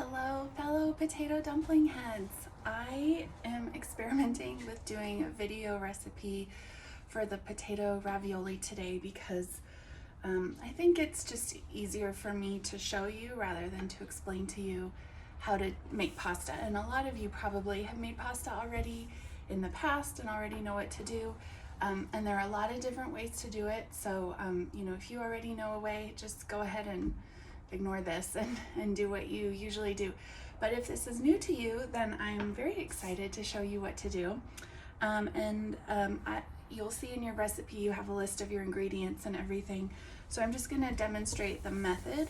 Hello, fellow potato dumpling heads. I am experimenting with doing a video recipe for the potato ravioli today because I think it's just easier for me to show you rather than to explain to you how to make pasta. And a lot of you probably have made pasta already in the past and already know what to do. And there are a lot of different ways to do it. So, if you already know a way, just go ahead and ignore this and do what you usually do. But if this is new to you, then I'm very excited to show you what to do. You'll see in your recipe you have a list of your ingredients and everything. So I'm just going to demonstrate the method.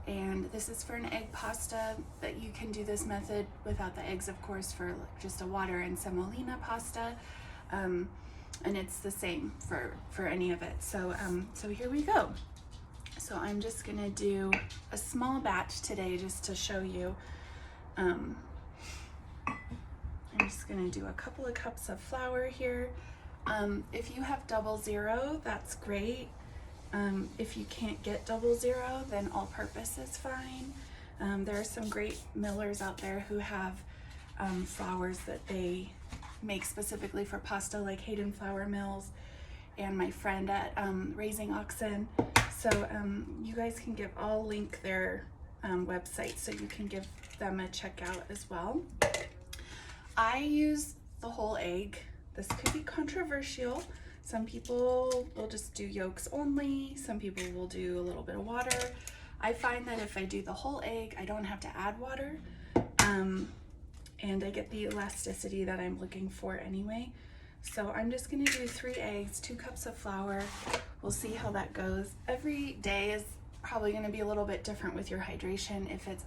And this is for an egg pasta, but you can do this method without the eggs, of course, for just a water and semolina pasta. And it's the same for any of it. So here we go. So I'm just gonna do a small batch today just to show you. I'm just gonna do a couple of cups of flour here. If you have 00, that's great. If you can't get 00, then all-purpose is fine. There are some great millers out there who have flours that they make specifically for pasta, like Hayden Flour Mills and my friend at Raising Oxen. So you guys can I'll link their website so you can give them a check out as well. I use the whole egg. This could be controversial. Some people will just do yolks only. Some people will do a little bit of water. I find that if I do the whole egg, I don't have to add water. And I get the elasticity that I'm looking for anyway. So I'm just gonna do 3 eggs, 2 cups of flour. We'll see how that goes. Every day is probably gonna be a little bit different with your hydration. If it's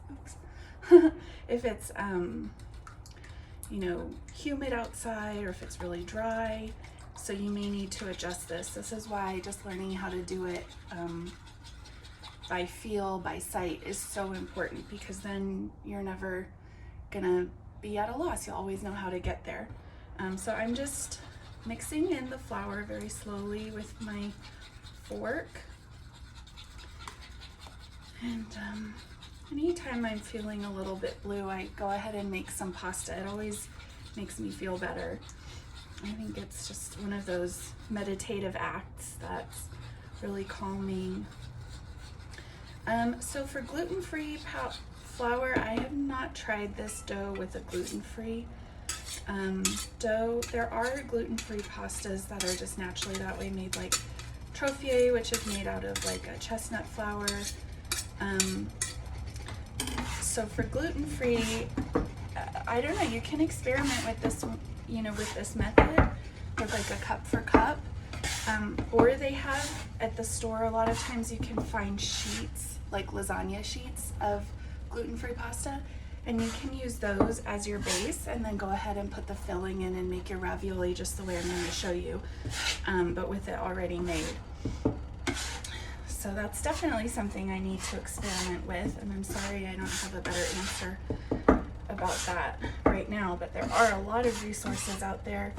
humid outside, or if it's really dry. So you may need to adjust this. This is why just learning how to do it by feel, by sight is so important, because then you're never gonna be at a loss. You'll always know how to get there. So I'm just mixing in the flour very slowly with my fork. And anytime I'm feeling a little bit blue, I go ahead and make some pasta. It always makes me feel better. I think it's just one of those meditative acts that's really calming. So for gluten-free flour, I have not tried this dough with a gluten-free dough. There are gluten-free pastas that are just naturally that way made, like Trofier, which is made out of like a chestnut flour. So for gluten-free, I don't know, you can experiment with this, with this method with like a cup for cup. Or they have at the store, a lot of times you can find sheets, like lasagna sheets of gluten-free pasta, and you can use those as your base and then go ahead and put the filling in and make your ravioli just the way I'm going to show you, but with it already made. So that's definitely something I need to experiment with, and I'm sorry I don't have a better answer about that right now, but there are a lot of resources out there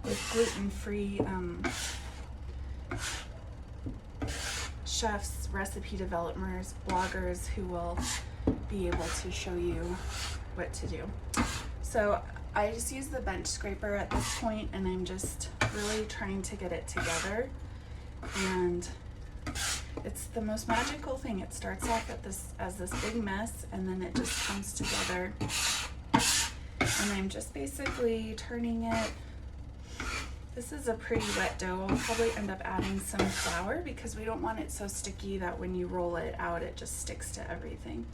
with gluten-free chefs, recipe developers, bloggers who will be able to show you what to do. So I just use the bench scraper at this point, and I'm just really trying to get it together. And it's the most magical thing. It starts off as this big mess, and then it just comes together. And I'm just basically turning it. This is a pretty wet dough. I'll probably end up adding some flour because we don't want it so sticky that when you roll it out, it just sticks to everything.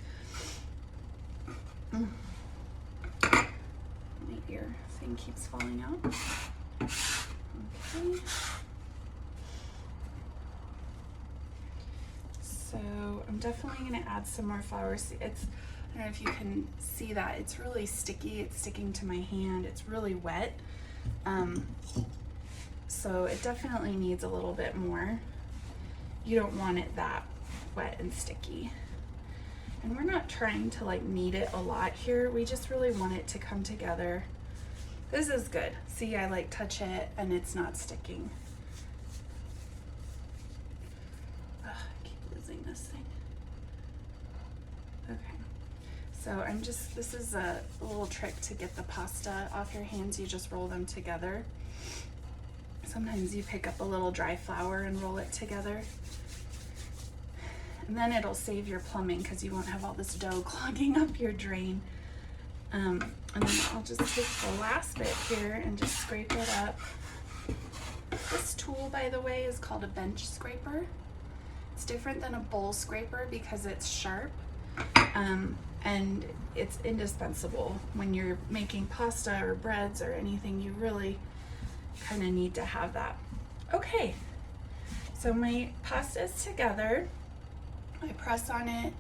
My ear thing keeps falling out. Okay. So I'm definitely going to add some more flour. See, I don't know if you can see that. It's really sticky. It's sticking to my hand. It's really wet. So it definitely needs a little bit more. You don't want it that wet and sticky. And we're not trying to like knead it a lot here. We just really want it to come together. This is good. See, I like touch it and it's not sticking. Ugh, I keep losing this thing. Okay. So this is a little trick to get the pasta off your hands. You just roll them together. Sometimes you pick up a little dry flour and roll it together. And then it'll save your plumbing because you won't have all this dough clogging up your drain. And then I'll just take the last bit here and just scrape it up. This tool, by the way, is called a bench scraper. It's different than a bowl scraper because it's sharp. And it's indispensable when you're making pasta or breads or anything. You really kind of need to have that. Okay, so my pasta is together. I press on it,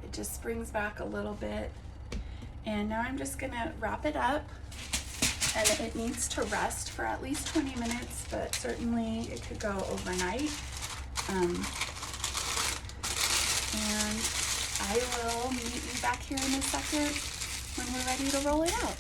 it just springs back a little bit. And now I'm just gonna wrap it up, and it needs to rest for at least 20 minutes, but certainly it could go overnight. And I will meet you back here in a second when we're ready to roll it out.